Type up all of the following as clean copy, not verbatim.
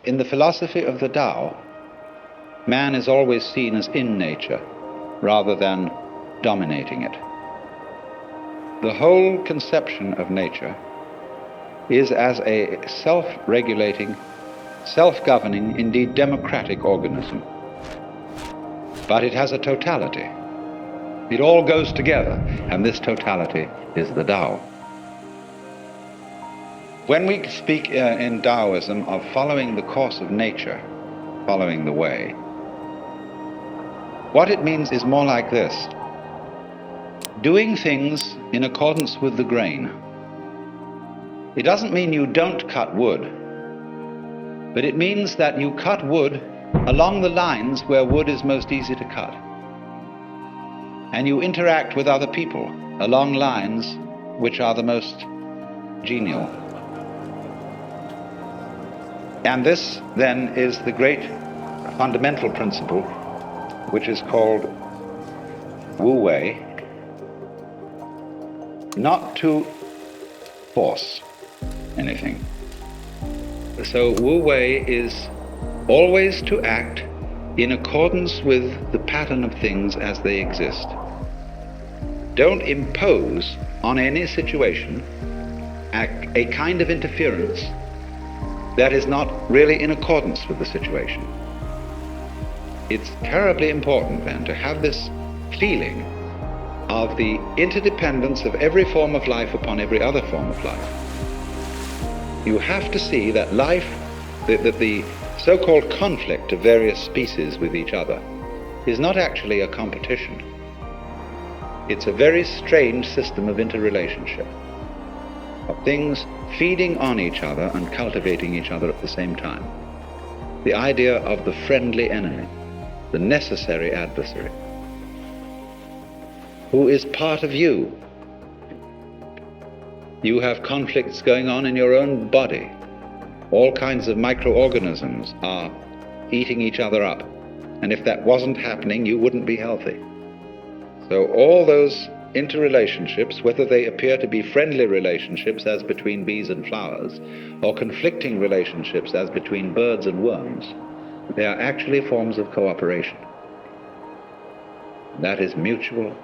In the philosophy of the Tao, man is always seen as in nature rather than dominating it. The whole conception of nature is as a self-regulating, self-governing, indeed democratic organism. But it has a totality. It all goes together, and this totality is the Tao. When we speak in Taoism of following the course of nature, following the way, what it means is more like this: doing things in accordance with the grain. It doesn't mean you don't cut wood, but it means that you cut wood along the lines where wood is most easy to cut. And you interact with other people along lines which are the most genial. And this then is the great fundamental principle which is called Wu Wei, not to force anything. So Wu Wei is always to act in accordance with the pattern of things as they exist. Don't impose on any situation a kind of interference that is not really in accordance with the situation. It's terribly important then to have this feeling of the interdependence of every form of life upon every other form of life. You have to see that life, that the so-called conflict of various species with each other is not actually a competition. It's a very strange system of interrelationship, of things feeding on each other and cultivating each other at the same time. The idea of the friendly enemy, the necessary adversary, who is part of you. You have conflicts going on in your own body. All kinds of microorganisms are eating each other up. And if that wasn't happening, you wouldn't be healthy. So all those interrelationships, whether they appear to be friendly relationships as between bees and flowers, or conflicting relationships as between birds and worms, they are actually forms of cooperation. That is mutual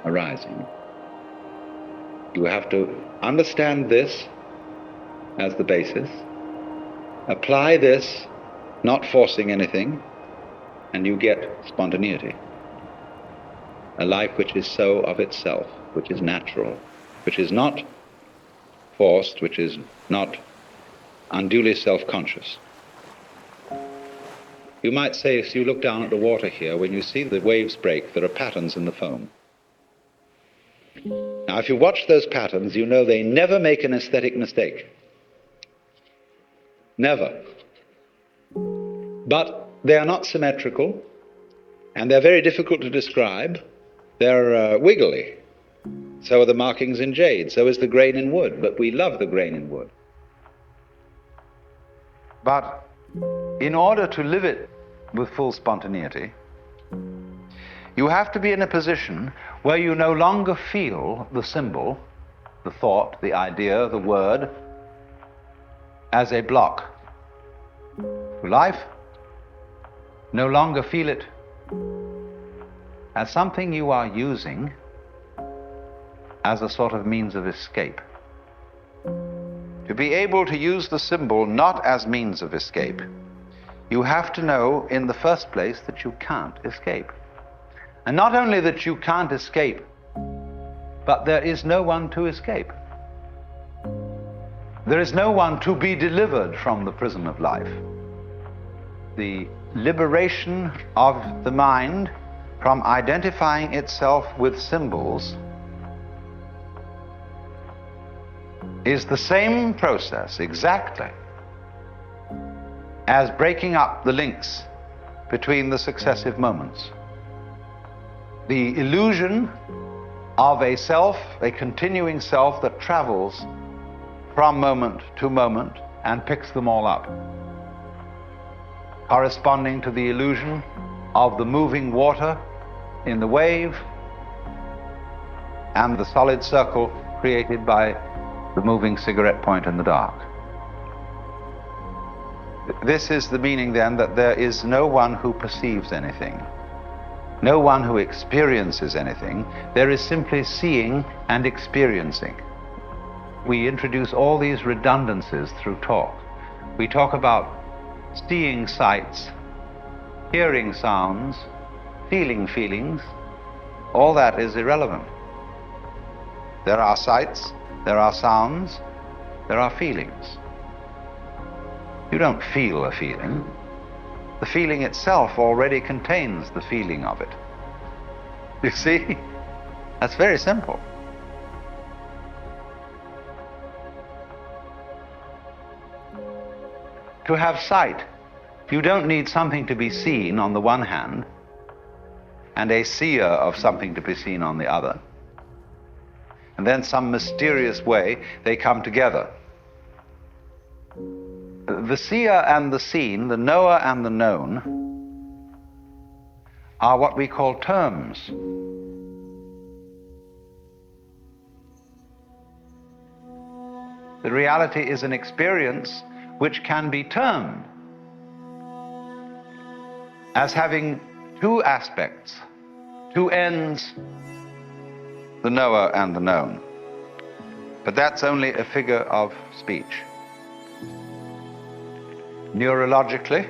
arising. You have to understand this as the basis, apply this, not forcing anything, and you get spontaneity. A life which is so of itself, which is natural, which is not forced, which is not unduly self-conscious. You might say, as you look down at the water here, when you see the waves break, there are patterns in the foam. Now, if you watch those patterns, you know they never make an aesthetic mistake. Never. But they are not symmetrical, and they're very difficult to describe. They're wiggly. So are the markings in jade, so is the grain in wood, but we love the grain in wood. But in order to live it with full spontaneity, you have to be in a position where you no longer feel the symbol, the thought, the idea, the word, as a block to life. No longer feel it as something you are using as a sort of means of escape. To be able to use the symbol not as means of escape, you have to know in the first place that you can't escape. And not only that you can't escape, but there is no one to escape. There is no one to be delivered from the prison of life. The liberation of the mind from identifying itself with symbols is the same process exactly as breaking up the links between the successive moments. The illusion of a self, a continuing self that travels from moment to moment and picks them all up, corresponding to the illusion of the moving water in the wave and the solid circle created by the moving cigarette point in the dark. This is the meaning then that there is no one who perceives anything, no one who experiences anything. There is simply seeing and experiencing. We introduce all these redundancies through talk. We talk about seeing sights, hearing sounds, feeling feelings. All that is irrelevant. There are sights, there are sounds, there are feelings. You don't feel a feeling. The feeling itself already contains the feeling of it. You see? That's very simple. To have sight, you don't need something to be seen on the one hand and a seer of something to be seen on the other. And then some mysterious way they come together. The seer and the seen, the knower and the known, are what we call terms. The reality is an experience which can be termed as having two aspects, two ends, the knower and the known. But that's only a figure of speech. Neurologically,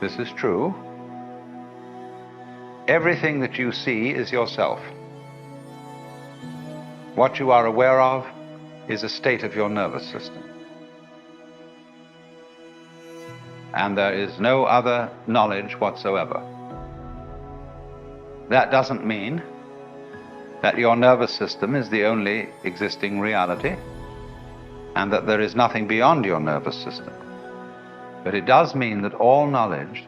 this is true. Everything that you see is yourself. What you are aware of is a state of your nervous system. And there is no other knowledge whatsoever. That doesn't mean that your nervous system is the only existing reality and that there is nothing beyond your nervous system. But it does mean that all knowledge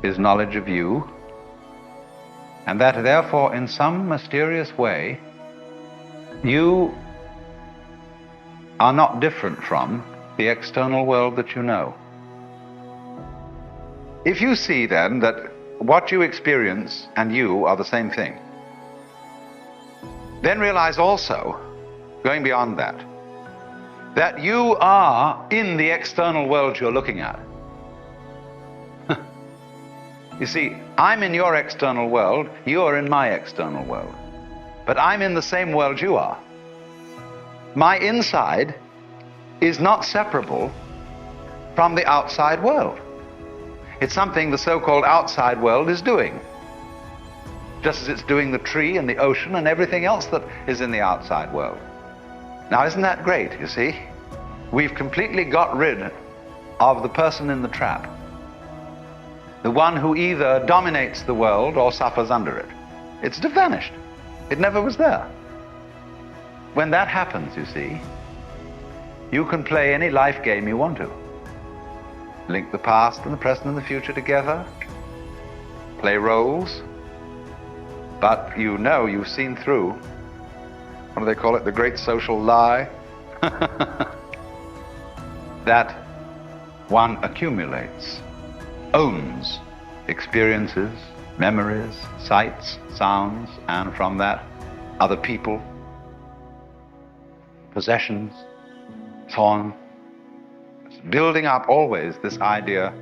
is knowledge of you, and that therefore in some mysterious way you are not different from the external world that you know. If you see then that what you experience and you are the same thing, then realize also, going beyond that, that you are in the external world you're looking at. You see, I'm in your external world, you're in my external world. But I'm in the same world you are. My inside is not separable from the outside world. It's something the so-called outside world is doing, just as it's doing the tree and the ocean and everything else that is in the outside world. Now, isn't that great, you see? We've completely got rid of the person in the trap, the one who either dominates the world or suffers under it. It's vanished. It never was there. When that happens, you see, you can play any life game you want to. Link the past and the present and the future together, play roles, but you know you've seen through, what do they call it, the great social lie? That one accumulates, owns experiences, memories, sights, sounds, and from that, other people, possessions, so on. It's building up always this idea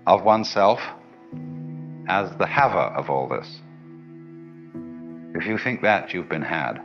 of oneself as the haver of all this. If you think that, you've been had.